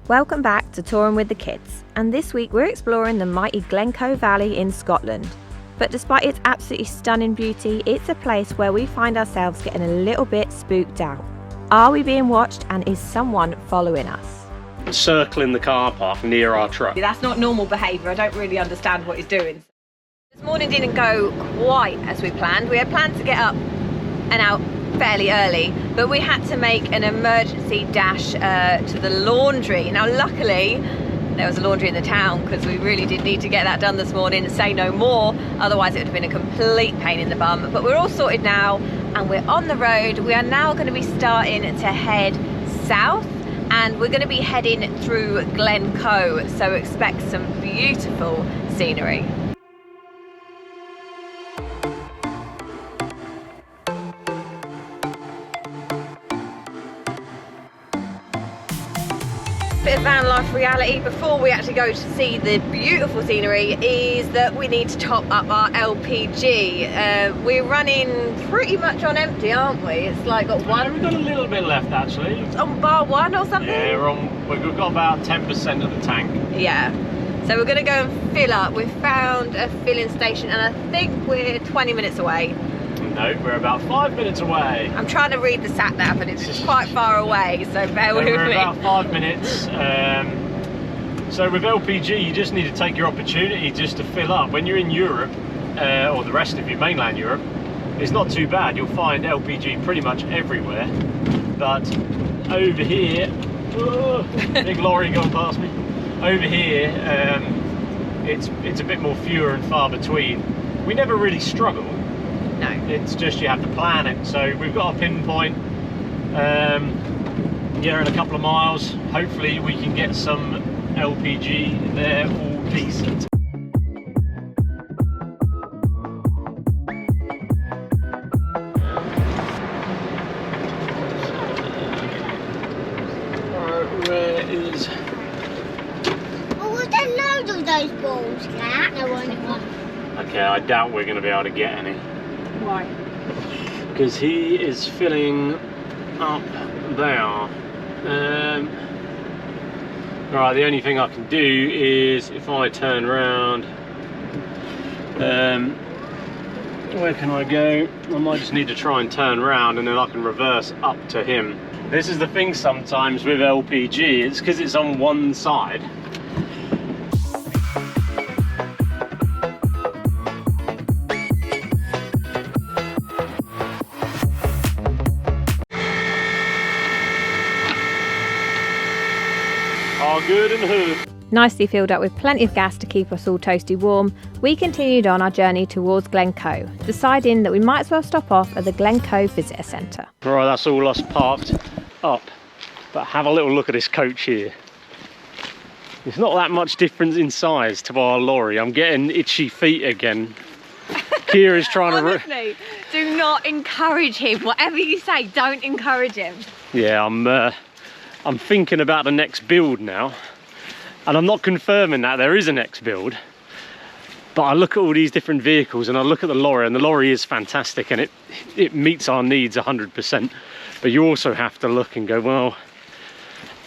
Welcome back to Touring with the Kids, and this week we're exploring the mighty Glencoe Valley in Scotland. But despite its absolutely stunning beauty, it's a place where we find ourselves getting a little bit spooked out. Are we being watched, and is someone following us? Circling the car park near our truck. That's not normal behaviour. I don't really understand what he's doing. This morning didn't go quite as we planned. We had planned to get up and out fairly early, but we had to make an emergency dash to the laundry. Now luckily there was a laundry in the town, because we really did need to get that done this morning, say no more, otherwise it would have been a complete pain in the bum. But we're all sorted now and we're on the road. We are now going to be starting to head south, and we're going to be heading through Glencoe, so expect some beautiful scenery. Bit of van life reality before we actually go to see the beautiful scenery is that we need to top up our LPG. We're running pretty much on empty, aren't we? It's like got one. We've got a little bit left actually. On bar one or something? Yeah, we've got about 10% of the tank. Yeah. So we're going to go and fill up. We've found a filling station and I think we're 20 minutes away. No, we're about 5 minutes away. I'm trying to read the sat nav and it's quite far away, so bear with me. We're about 5 minutes. So with LPG, you just need to take your opportunity just to fill up. When you're in Europe, or the rest of your mainland Europe, it's not too bad. You'll find LPG pretty much everywhere. But over here, big lorry going past me. Over here, it's a bit more fewer and far between. We never really struggle. No. It's just you have to plan it. So we've got a pinpoint. Yeah, in a couple of miles, hopefully we can get some LPG there, all decent. Where is... Well, was there loads of those balls, Cat? No, only one. Okay, I doubt we're going to be able to get any. Why? Because he is filling up there. Right, the only thing I can do is if I turn around, where can I go? I might just need to try and turn around and then I can reverse up to him. This is the thing sometimes with LPG, it's because it's on one side. Good and hood. Nicely filled up with plenty of gas to keep us all toasty warm, we continued on our journey towards Glencoe, deciding that we might as well stop off at the Glencoe Visitor Centre. Right, that's all us parked up, but have a little look at this coach here. It's not that much difference in size to our lorry. I'm getting itchy feet again. Kira's trying to... Honestly, do not encourage him. Whatever you say, don't encourage him. Yeah, I'm thinking about the next build now, and I'm not confirming that there is a next build, but I look at all these different vehicles and I look at the lorry, and the lorry is fantastic and it meets our needs 100%, but you also have to look and go, well,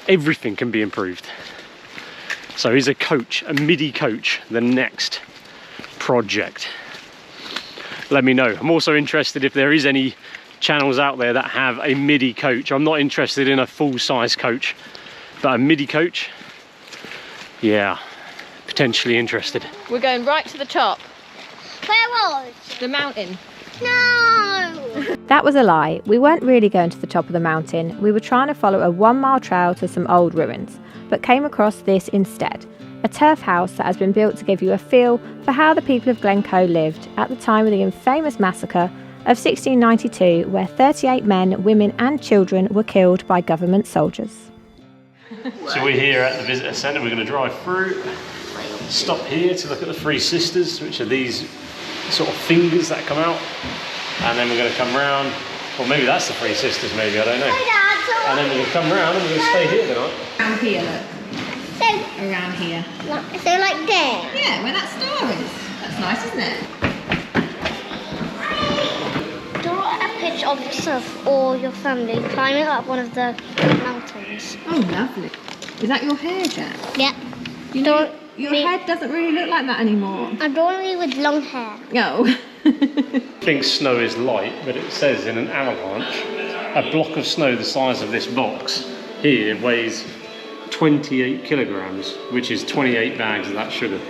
everything can be improved. So is a coach, a midi coach, the next project? Let me know. I'm also interested if there is any channels out there that have a midi coach. I'm not interested in a full-size coach, but a midi coach, yeah, potentially interested. We're going right to the top. Where was? The mountain. No! That was a lie. We weren't really going to the top of the mountain. We were trying to follow a 1-mile trail to some old ruins, but came across this instead. A turf house that has been built to give you a feel for how the people of Glencoe lived at the time of the infamous massacre of 1692, where 38 men, women and children were killed by government soldiers. So we're here at the visitor centre. We're going to drive through, stop here to look at the Three Sisters, which are these sort of fingers that come out, and then we're going to come round, or maybe that's the Three Sisters, maybe, I don't know. And then we're going to come round and we're going to stay here tonight. Around here, look. Around here. So like there? Yeah, where that star is. That's nice, isn't it? Draw a picture of yourself or your family climbing up one of the mountains. Oh, lovely. Is that your hair, Jack? Yep. You know, your head doesn't really look like that anymore. I'm only with long hair. No. I think snow is light, but it says in an avalanche, a block of snow the size of this box here weighs 28 kilograms, which is 28 bags of that sugar.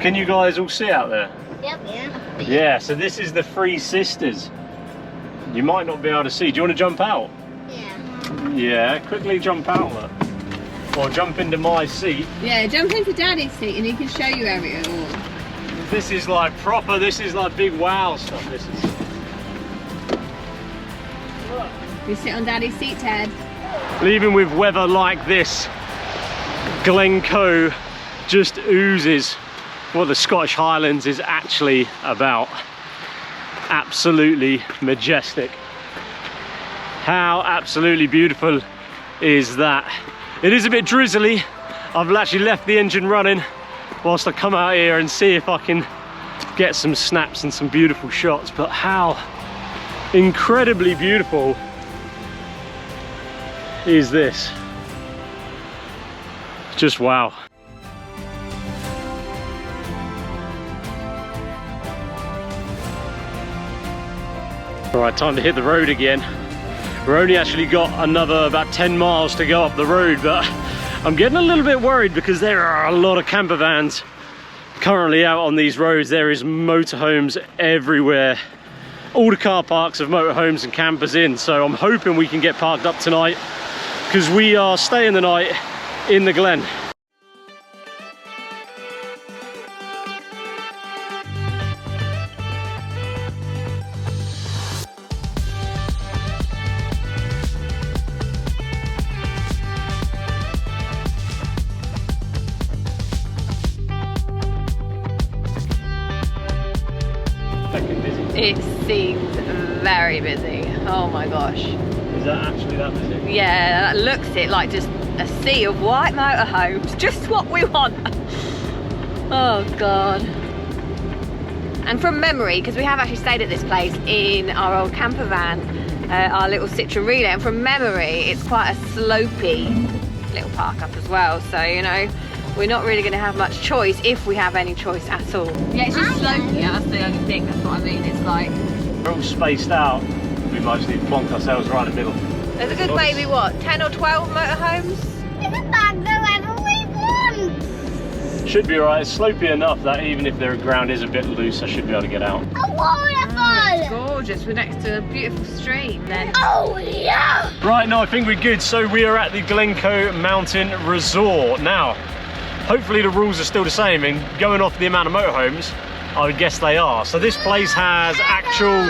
Can you guys all see out there? Yep. Yeah. Yeah, so this is the Three Sisters. You might not be able to see. Do you want to jump out? Yeah. Yeah, quickly jump out, look. Or jump into my seat. Yeah, jump into Daddy's seat and he can show you everything all. This is like proper, this is like big wow stuff, this is. Look. You sit on Daddy's seat, Ted. Even with weather like this, Glencoe just oozes what the Scottish Highlands is actually about. Absolutely majestic. How absolutely beautiful is that? It is a bit drizzly. I've actually left the engine running whilst I come out here and see if I can get some snaps and some beautiful shots, but how incredibly beautiful is this? Just wow. Alright, time to hit the road again. We've only actually got another about 10 miles to go up the road, but I'm getting a little bit worried because there are a lot of camper vans currently out on these roads. There is motorhomes everywhere. All the car parks of motorhomes and campers in, so I'm hoping we can get parked up tonight because we are staying the night in the Glen. It seems very busy. Oh my gosh. Is that actually that busy? Yeah, that looks it like just a sea of white motorhomes. Just what we want. Oh God. And from memory, because we have actually stayed at this place in our old camper van, our little Citroen Relay, and from memory it's quite a slopey little park up as well, so you know we're not really going to have much choice, if we have any choice at all. Yeah, it's just slopey, yeah, that's the only thing, that's what I mean. It's like we're all spaced out. We might just need to plonk ourselves right in the middle. there's a good maybe what, 10 or 12 motorhomes? We can park wherever we want. Should be alright. It's slopey enough that even if the ground is a bit loose, I should be able to get out. A waterfall. It's gorgeous. We're next to a beautiful stream then. Oh yeah. Right, no, I think we're good. So we are at the Glencoe Mountain Resort. Now, hopefully the rules are still the same, and going off the amount of motorhomes, I would guess they are. So this place has actual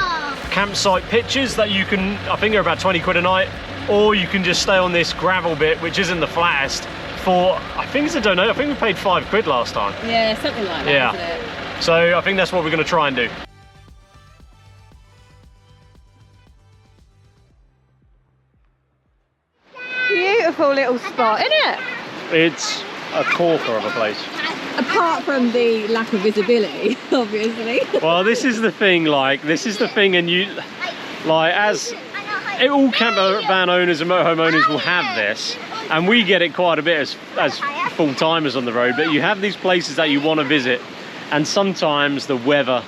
campsite pitches that you can, I think they're about 20 quid a night, or you can just stay on this gravel bit, which isn't the flattest, for, I think it's a donate. I think we paid 5 quid last time. Yeah, something like that, Yeah. isn't it? So I think that's what we're going to try and do. Beautiful little spot, isn't it? It's a corker of a place. Apart from the lack of visibility, obviously. Well, this is the thing, and you, like, as all camper van owners and motorhome owners will have this, and we get it quite a bit as full-timers on the road, but you have these places that you want to visit, and sometimes the weather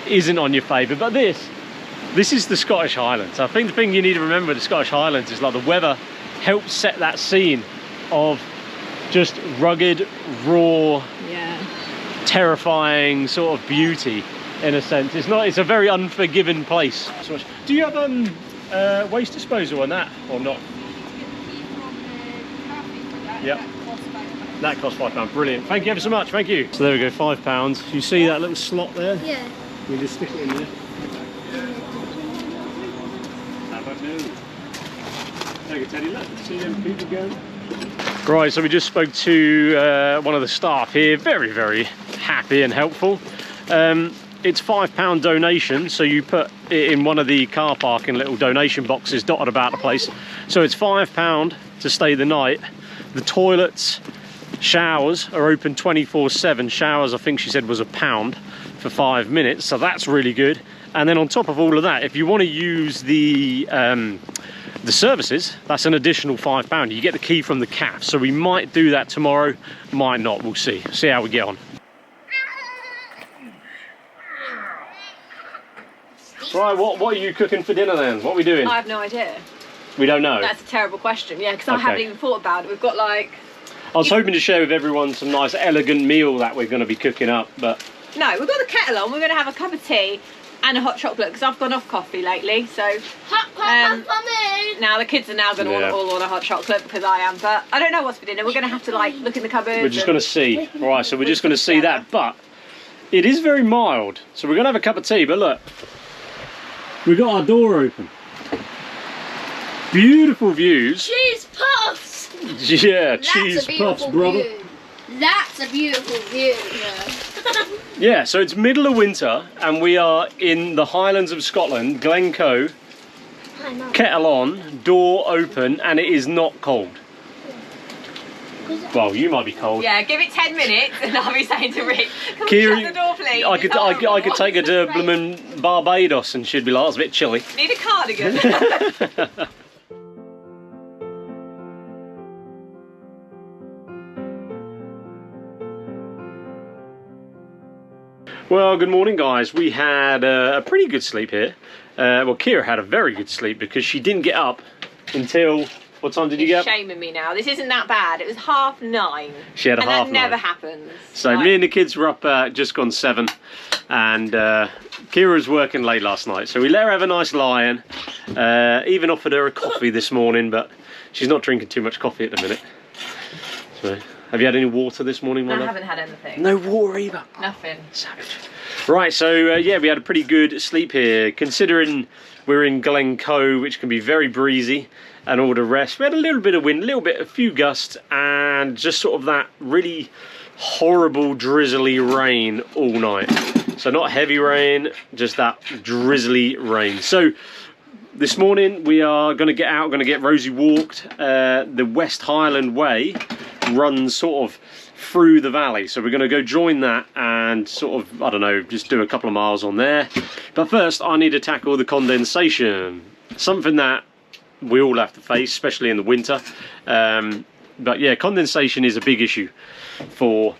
isn't on your favour. But this is the Scottish Highlands. I think the thing you need to remember with the Scottish Highlands is like the weather helps set that scene of just rugged, raw, terrifying sort of beauty in a sense. It's a very unforgiving place. Do you have waste disposal on that or not? Yep. That costs £5. Brilliant. Thank you ever so much. Thank you. So there we go, £5. You see that little slot there? Yeah. We just stick it in there. Have a move. Take it, Teddy. Let's see them people go. Right, so we just spoke to one of the staff here. Very, very happy and helpful. it's £5 donation, so you put it in one of the car parking little donation boxes dotted about the place. So it's £5 to stay the night. The toilets, showers are open 24/7. Showers, I think she said, was £1 for 5 minutes, so that's really good. And then on top of all of that, if you want to use the services, that's an additional £5. You get the key from the CAF, so we might do that tomorrow, might not, we'll see how we get on. Right, what are you cooking for dinner then? What are we doing? I have no idea. We don't know? That's a terrible question, yeah, because I haven't even thought about it. We've got like... I was hoping to share with everyone some nice elegant meal that we're going to be cooking up, but... No, we've got the kettle on, we're going to have a cup of tea and a hot chocolate, because I've gone off coffee lately, so... Hot for me! Now the kids are now going to all order hot chocolate, because I am, but I don't know what's for dinner. We're going to have to like look in the cupboard. We're just going to see. Right, so we're just going to see that, but it is very mild, so we're going to have a cup of tea, but look. We've got our door open. Beautiful views. Cheese puffs! Yeah, cheese puffs, brother. View. That's a beautiful view. Yeah, so it's middle of winter and we are in the Highlands of Scotland, Glencoe, kettle on, door open, and it is not cold. Well, you might be cold. Yeah, give it 10 minutes and I'll be saying to Rick, can Kiri, we shut the door, please? I could take her to bloomin' Barbados and she'd be like, it's a bit chilly. Need a cardigan. Well, good morning, guys. We had a pretty good sleep here. Well, Kira had a very good sleep because she didn't get up until... What time did you get up? Shaming me now. This isn't that bad. It was 9:30. She had a half 9. And that never happens. So me and the kids were up just gone 7, and Kira was working late last night. So we let her have a nice lie-in. Even offered her a coffee this morning, but she's not drinking too much coffee at the minute. So, have you had any water this morning, my love? I haven't had anything. No water either. Nothing. Savage. Right, so yeah, we had a pretty good sleep here, considering we're in Glencoe, which can be very breezy, and all the rest. We had a little bit of wind, a few gusts, and just sort of that really horrible drizzly rain all night. So not heavy rain, just that drizzly rain. So this morning we are going to get out, going to get Rosie walked. The West Highland Way runs sort of through the valley, so we're going to go join that and sort of, I don't know, just do a couple of miles on there. But first I need to tackle the condensation, something that we all have to face, especially in the winter. But yeah, condensation is a big issue for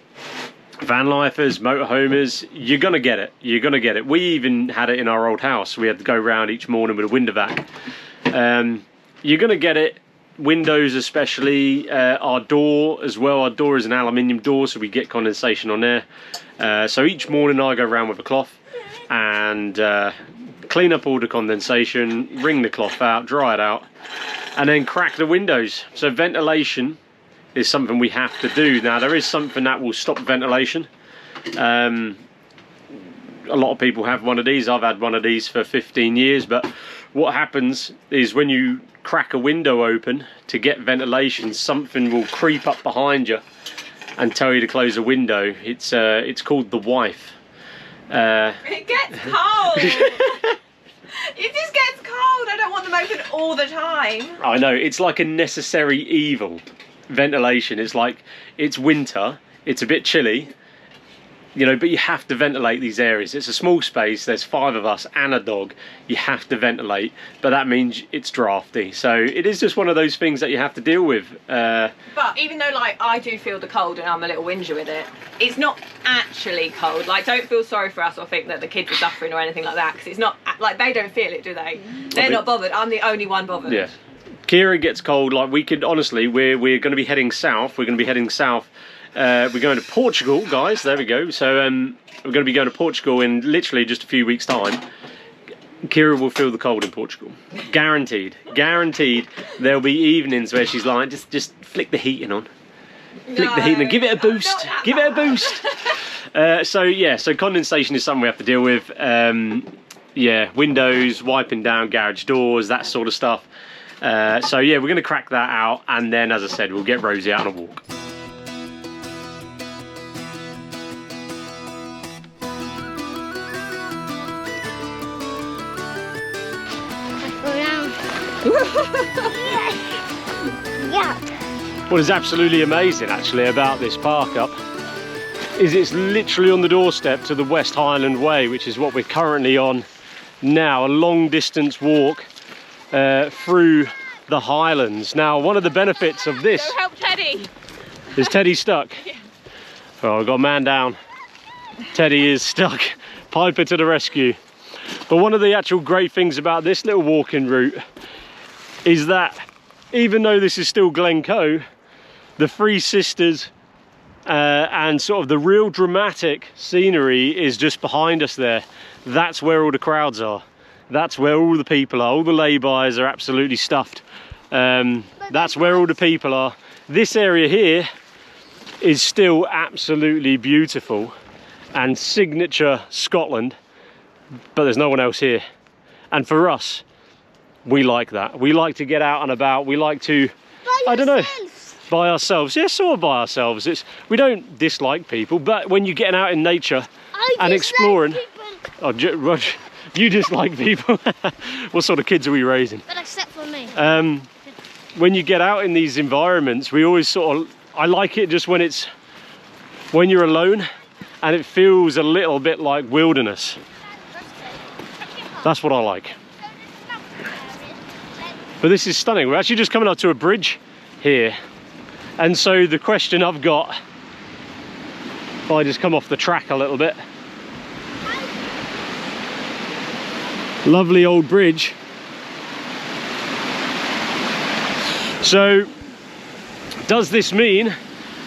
van lifers, motorhomers. You're gonna get it. You're gonna get it. We even had it in our old house. We had to go round each morning with a window vac. You're gonna get it. Windows especially, our door as well. Our door is an aluminium door, so we get condensation on there. So each morning I go around with a cloth and clean up all the condensation, wring the cloth out, dry it out, and then crack the windows. So ventilation is something we have to do. Now there is something that will stop ventilation. A lot of people have one of these. I've had one of these for 15 years, but what happens is when you crack a window open to get ventilation, something will creep up behind you and tell you to close the window. It's called the wife. It gets cold. It just gets cold. I don't want them open all the time. I know, it's like a necessary evil, ventilation. It's like, it's winter, it's a bit chilly, you know, but you have to ventilate these areas. It's a small space, there's 5 of us and a dog. You have to ventilate, but that means it's drafty. So it is just one of those things that you have to deal with. But even though like I do feel the cold and I'm a little whinger with it, it's not actually cold. Like, don't feel sorry for us or think that the kids are suffering or anything like that, because it's not, like, they don't feel it, do they? They're not bothered. I'm the only one bothered. Yeah. Kira gets cold. Like, we could, honestly, we're going to be heading south. We're going to be heading south. We're going to Portugal, guys. There we go. So we're going to be going to Portugal in literally just a few weeks' time. Kira will feel the cold in Portugal. Guaranteed. Guaranteed. There'll be evenings where she's like, just flick the heating on. Flick the heating and give it a boost. Give it a boost. So yeah, so condensation is something we have to deal with. Yeah, windows, wiping down garage doors, that sort of stuff. So yeah, we're going to crack that out, and then, as I said, we'll get Rosie out on a walk. Yeah. What is absolutely amazing actually about this park up is it's literally on the doorstep to the West Highland Way, which is what we're currently on now, a long distance walk through the Highlands. Now, one of the benefits of this... Go help Teddy! Is Teddy stuck? Yeah. Oh, I've got a man down. Teddy is stuck. Piper to the rescue. But one of the actual great things about this little walking route is that even though this is still Glencoe, the Three Sisters and sort of the real dramatic scenery is just behind us there. That's where all the crowds are. That's where all the people are. All the lay-bys are absolutely stuffed. That's where all the people are. This area here is still absolutely beautiful and signature Scotland, but there's no one else here. And for us, we like that. We like to get out and about. We like to, I don't know, by ourselves. Yeah, sort of by ourselves. We don't dislike people, but when you're getting out in nature and exploring, oh, Roger, you dislike people. What sort of kids are we raising? But except for me. When you get out in these environments, we always sort of, I like it just when you're alone and it feels a little bit like wilderness. That's what I like. But this is stunning. We're actually just coming up to a bridge here. And so the question I've got, if I just come off the track a little bit. Lovely old bridge. So, does this mean,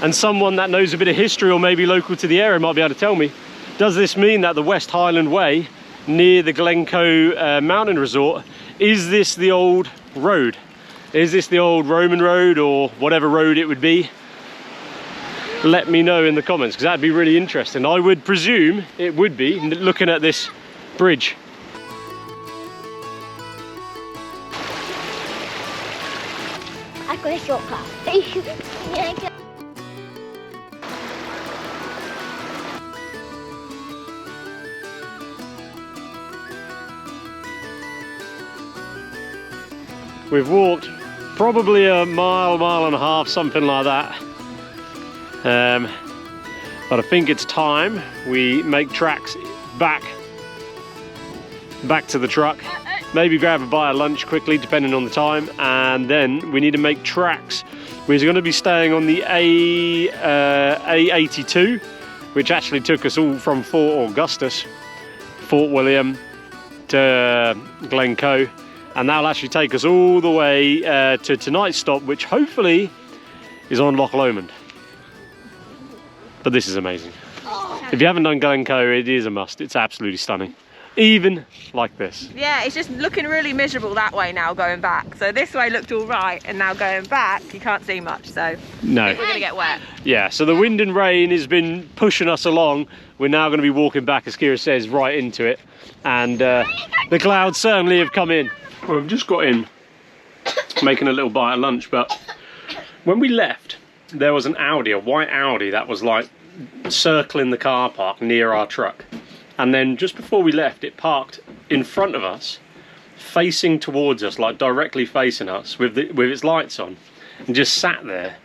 and someone that knows a bit of history or maybe local to the area might be able to tell me, does this mean that the West Highland Way near the Glencoe mountain resort, is this the old road? Is this the old Roman road or whatever road it would be? Let me know in the comments, because that'd be really interesting. I would presume it would be, looking at this bridge. I got a shortcut. Yeah, We've walked probably a mile and a half, something like that. But I think it's time we make tracks back to the truck. Maybe grab a bite of lunch quickly, depending on the time, and then we need to make tracks. We're going to be staying on the A82, which actually took us all from Fort Augustus, Fort William to Glencoe, and that'll actually take us all the way to tonight's stop, which hopefully is on Loch Lomond. But this is amazing. If you haven't done Glencoe, it is a must. It's absolutely stunning. Even like this. Yeah, it's just looking really miserable that way now going back. So this way looked all right, and now going back you can't see much, so no, we're gonna get wet. Yeah, so the wind and rain has been pushing us along. We're now going to be walking back, as Kira says, right into it, and the clouds certainly have come in. Well, we've just got in making a little bite of lunch, but when we left there was an Audi, a white Audi, that was like circling the car park near our truck. And then just before we left, it parked in front of us, facing towards us, like directly facing us, with its lights on, and just sat there.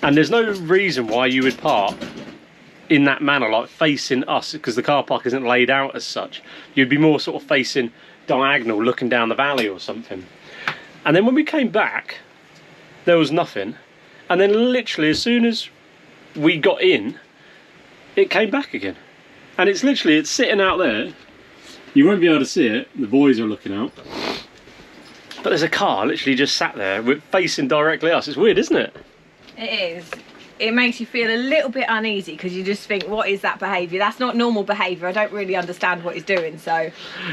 And there's no reason why you would park in that manner, like facing us, because the car park isn't laid out as such. You'd be more sort of facing diagonal, looking down the valley or something. And then when we came back, there was nothing. And then literally as soon as we got in, it came back again. And it's sitting out there. You won't be able to see it, the boys are looking out. But there's a car literally just sat there facing directly at us. It's weird, isn't it? It is. It makes you feel a little bit uneasy, because you just think, what is that behaviour? That's not normal behaviour. I don't really understand what he's doing, so.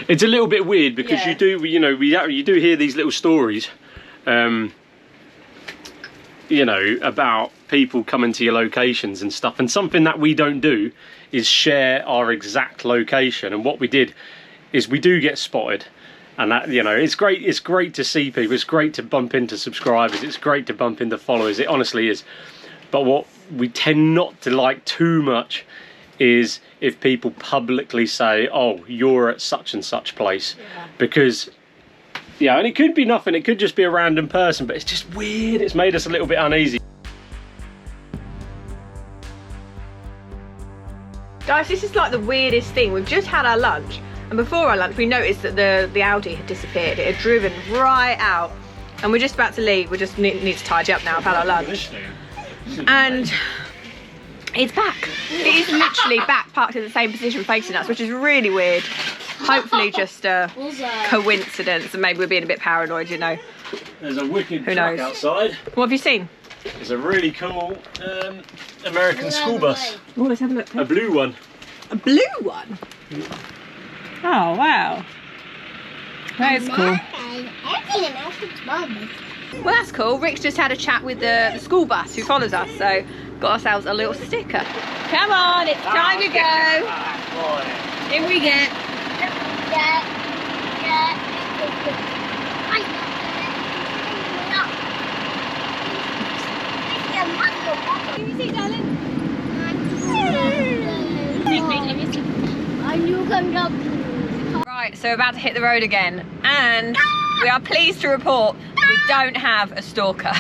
It's a little bit weird, because yeah. you do hear these little stories, you know, about people coming to your locations and stuff, and something that we don't do is share our exact location. And what we did is we do get spotted, and that, you know, it's great to see people, it's great to bump into subscribers, it's great to bump into followers, it honestly is. But what we tend not to like too much is if people publicly say, oh, you're at such and such place, yeah. Because Yeah, and it could be nothing, it could just be a random person, but it's just weird. It's made us a little bit uneasy. Guys, this is like the weirdest thing. We've just had our lunch, and before our lunch we noticed that the Audi had disappeared. It had driven right out, and we're just about to leave. We just need to tidy up now. We've had our lunch, and it's back. It is literally back, parked in the same position facing us, which is really weird. Hopefully just a coincidence, and maybe we're being a bit paranoid, you know. There's a wicked truck outside. What have you seen? It's a really cool American school bus. Oh, let's have a look. A blue one. A blue one? Oh, wow. That is cool. Well, that's cool. Rick's just had a chat with the school bus who follows us, so got ourselves a little sticker. Come on, it's time to go. In we get. Right, so we're about to hit the road again, and we are pleased to report that we don't have a stalker.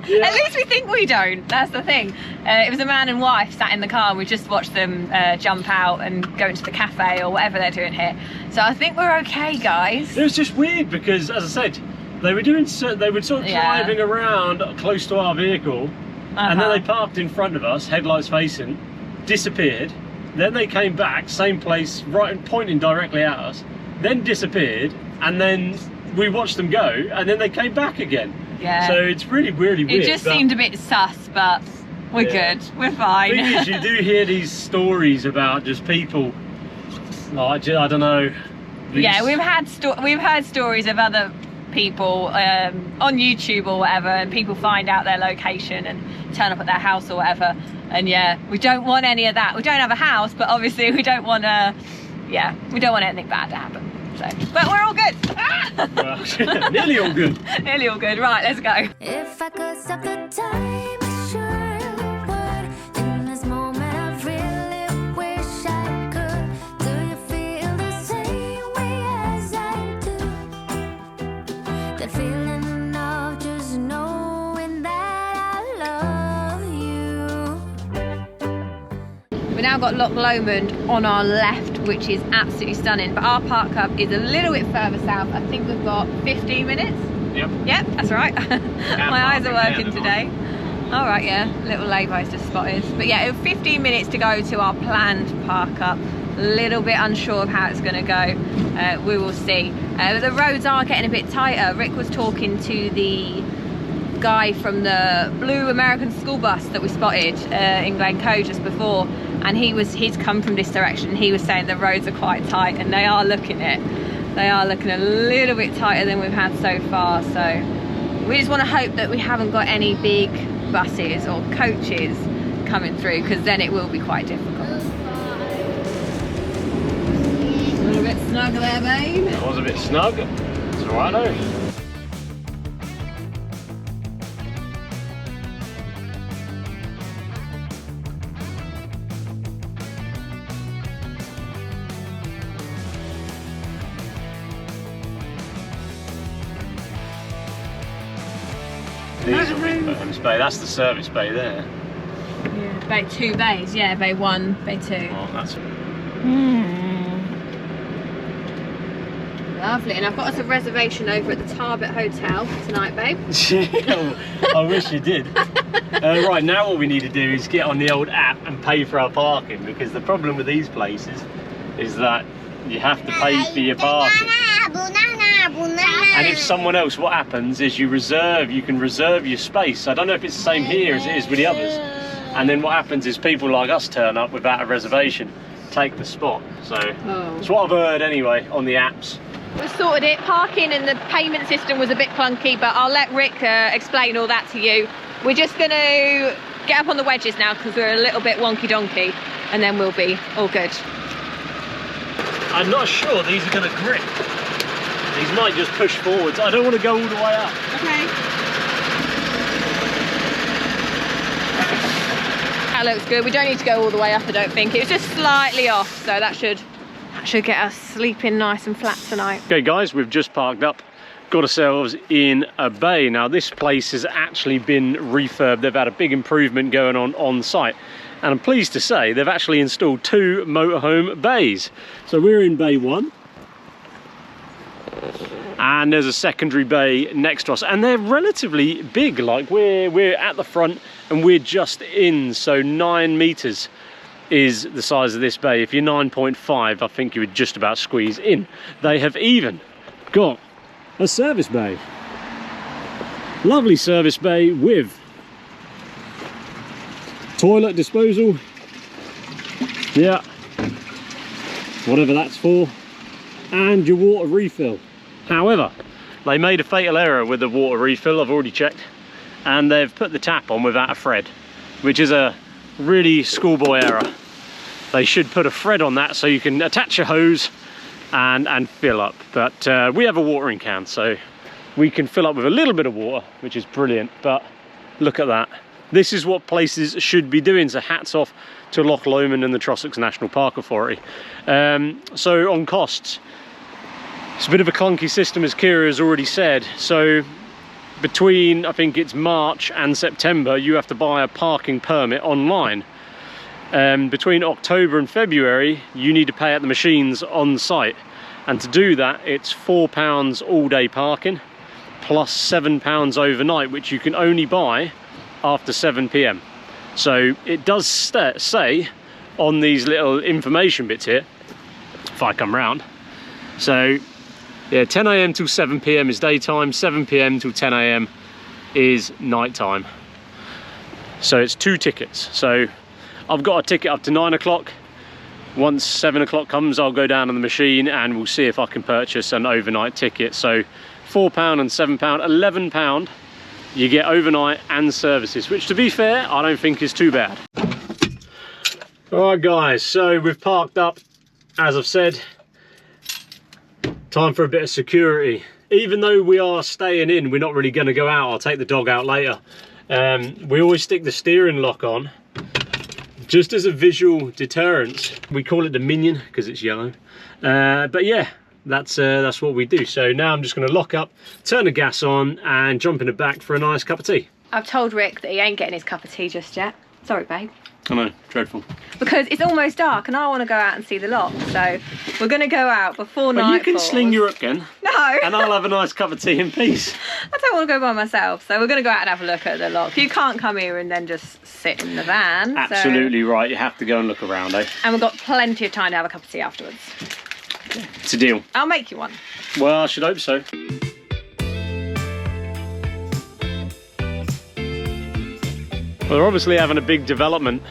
Yeah. At least we think we don't, that's the thing. It was a man and wife sat in the car, and we just watched them jump out and go into the cafe or whatever they're doing here. So I think we're okay, guys. It was just weird because, as I said, they were sort of driving around close to our vehicle, and then they parked in front of us, headlights facing, disappeared. Then they came back, same place, right, pointing directly at us, then disappeared, and then we watched them go, and then they came back again. Yeah. So it's really weird. It just seemed a bit sus, but we're good. We're fine. The thing is, you do hear these stories about just people, like, I don't know. Yeah, we've heard stories of other people on YouTube or whatever, and people find out their location and turn up at their house or whatever. And yeah, we don't want any of that. We don't have a house, but obviously we don't want to. Yeah, we don't want anything bad to happen. So, but we're all good. Well, nearly all good. Nearly all good. Right, let's go. If I could stop the time, I sure would. In this moment, I really wish I could. Do you feel the same way as I do? That feeling of just knowing that I love you. We've now got Loch Lomond on our left, which is absolutely stunning, but our park up is a little bit further south. I think we've got 15 minutes. Yep, that's right. My eyes are working today. All right, yeah, little lay-bys just spotted. But yeah, 15 minutes to go to our planned park up. A little bit unsure of how it's going to go. We will see. The roads are getting a bit tighter. Rick was talking to the guy from the blue American school bus that we spotted in Glencoe just before, and he's come from this direction. He was saying the roads are quite tight, and they are looking a little bit tighter than we've had so far. So we just want to hope that we haven't got any big buses or coaches coming through, because then it will be quite difficult. A little bit snug there, babe. It was a bit snug. It's all right though. Bay. That's the service bay there. Yeah, bay 2 bays. Yeah, bay 1, bay 2. Oh, that's. Lovely. And I've got us a reservation over at the Tarbet Hotel tonight, babe. I wish you did. Right, now what we need to do is get on the old app and pay for our parking, because the problem with these places is that you have to pay for your parking. And if someone else, what happens is you can reserve your space. I don't know if it's the same here as it is with the others. And then what happens is people like us turn up without a reservation, take the spot. So it's what I've heard anyway on the apps. We sorted it. Parking and the payment system was a bit clunky, but I'll let Rick explain all that to you. We're just going to get up on the wedges now because we're a little bit wonky donkey, and then we'll be all good. I'm not sure these are going to grip. These might just push forwards. I don't want to go all the way up. Okay. That looks good. We don't need to go all the way up, I don't think. It was just slightly off, so that should get us sleeping nice and flat tonight. Okay guys, we've just parked up got ourselves in a bay. Now this place has actually been refurbed. They've had a big improvement going on site, and I'm pleased to say they've actually installed 2 motorhome bays. So we're in bay 1, and there's a secondary bay next to us, and they're relatively big. Like we're at the front and we're just in, so 9 meters is the size of this bay. If you're 9.5, I think you would just about squeeze in. They have even got a service bay. Lovely service bay with toilet disposal, yeah, whatever that's for, and your water refill. However, they made a fatal error with the water refill. I've already checked, and they've put the tap on without a thread, which is a really schoolboy error. They should put a thread on that so you can attach your hose and fill up. But we have a watering can, so we can fill up with a little bit of water, which is brilliant. But look at that. This is what places should be doing, so hats off to Loch Lomond and the Trossachs National Park Authority. So on costs, it's a bit of a clunky system, as Kira has already said. So between, I think it's March and September, you have to buy a parking permit online. Between October and February, you need to pay at the machines on site, and to do that it's £4 all day parking plus £7 overnight, which you can only buy after 7 PM. So it does say on these little information bits here, if I come round, so yeah, 10 AM till 7 PM is daytime, 7 PM till 10 AM is nighttime. So it's 2 tickets. So I've got a ticket up to 9 o'clock. Once 7 o'clock comes, I'll go down on the machine and we'll see if I can purchase an overnight ticket. So £4 and £7, £11, you get overnight and services, which to be fair, I don't think is too bad. All right guys, so we've parked up, as I've said. Time for a bit of security. Even though we are staying in, we're not really gonna go out. I'll take the dog out later. We always stick the steering lock on, just as a visual deterrence. We call it the Minion because it's yellow. But yeah, that's what we do. So now I'm just going to lock up, turn the gas on, and jump in the back for a nice cup of tea. I've told Rick that he ain't getting his cup of tea just yet. Sorry, babe. I know, dreadful. Because it's almost dark and I want to go out and see the loch. So we're going to go out before nightfall. You can sling your Ripken. No. And I'll have a nice cup of tea in peace. I don't want to go by myself. So we're going to go out and have a look at the loch. You can't come here and then just sit in the van. Absolutely right. You have to go and look around, eh? And we've got plenty of time to have a cup of tea afterwards. It's a deal. I'll make you one. Well, I should hope so. Well, they're obviously having a big development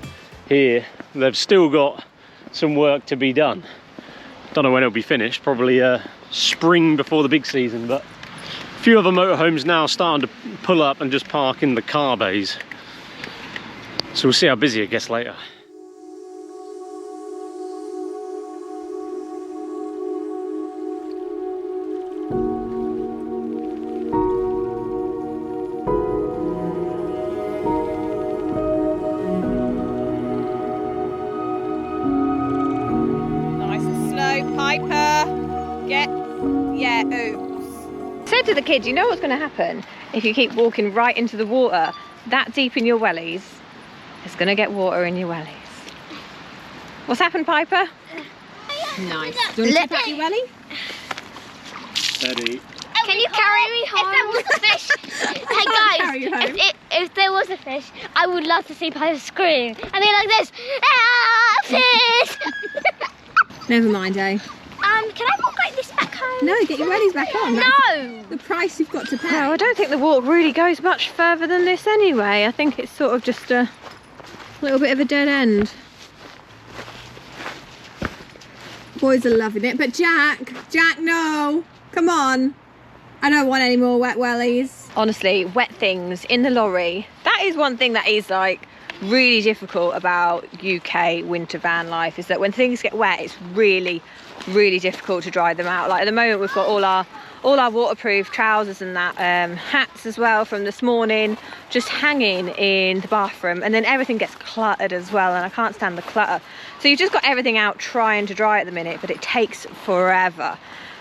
here. They've still got some work to be done. Don't know when it'll be finished, probably spring before the big season, but a few other motorhomes now starting to pull up and just park in the car bays. So we'll see how busy it gets later. Said to the kids, you know what's going to happen if you keep walking right into the water that deep in your wellies? It's going to get water in your wellies. What's happened, Piper? Nice. Do you want to tip out your welly? Steady. Can you carry me home? If there was a fish, hey guys, if there was a fish, I would love to see Piper scream and be like this, ah, fish! Never mind, eh? Can I walk like this back home? No, get your wellies back on. No! The price you've got to pay. No, I don't think the walk really goes much further than this anyway. I think it's sort of just a little bit of a dead end. Boys are loving it, but Jack, no, come on. I don't want any more wet wellies. Honestly, wet things in the lorry, that is one thing that is like really difficult about UK winter van life, is that when things get wet, it's really difficult to dry them out. Like at the moment we've got all our waterproof trousers and that, hats as well from this morning, just hanging in the bathroom, and then everything gets cluttered as well, and I can't stand the clutter. So you've just got everything out trying to dry at the minute, but it takes forever.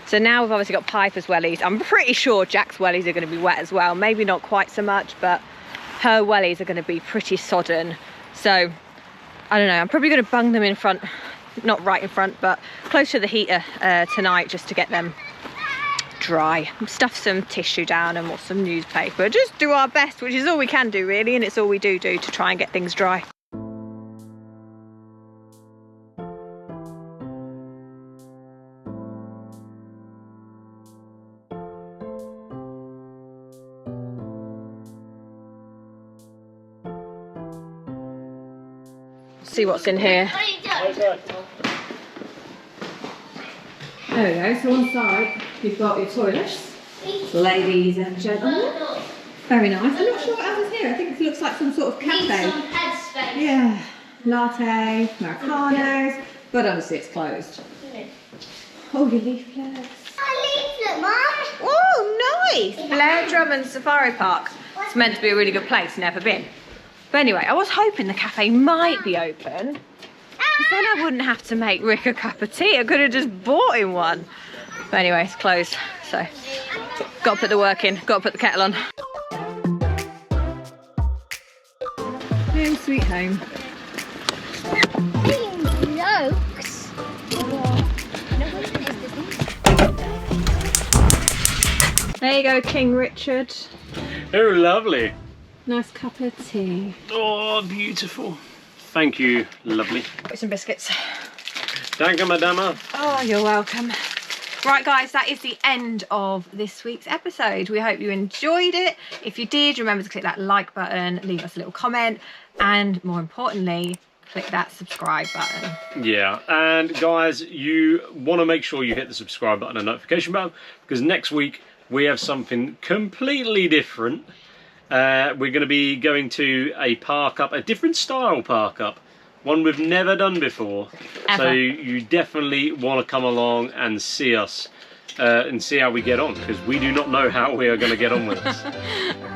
So now we've obviously got Piper's wellies. I'm pretty sure Jack's wellies are going to be wet as well. Maybe not quite so much, but her wellies are going to be pretty sodden. So I don't know, I'm probably going to bung them in front, not right in front, but close to the heater tonight, just to get them dry. Stuff some tissue down and some newspaper. Just do our best, which is all we can do really, and it's all we do to try and get things dry. See what's in here. There we go, so on site you've got your toilets, ladies and gentlemen. Very nice. I'm not sure what else is here. I think it looks like some sort of cafe. Yeah, latte, Americanos, but obviously it's closed. Oh, your leaflets. A leaflet, Mum. Oh, nice! Blair Drummond Safari Park. It's meant to be a really good place, never been. But anyway, I was hoping the cafe might be open. Because then I wouldn't have to make Rick a cup of tea. I could have just bought him one. But anyway, it's closed. So, got to put the work in. Got to put the kettle on. Home sweet home. Jokes. There you go, King Richard. Oh, lovely. Nice cup of tea. Oh, beautiful. Thank you, lovely. Got some biscuits. Thank you, madama. Oh, you're welcome. Right, guys, that is the end of this week's episode. We hope you enjoyed it. If you did, remember to click that like button, leave us a little comment, and more importantly, click that subscribe button. Yeah, and guys, you want to make sure you hit the subscribe button and notification button, because next week we have something completely different. We're going to be going to a park up, a different style park up, one we've never done before. Ever. So you definitely want to come along and see us and see how we get on, because we do not know how we are going to get on with this.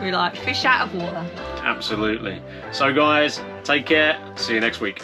We're like fish out of water. Absolutely. So guys, take care. See you next week.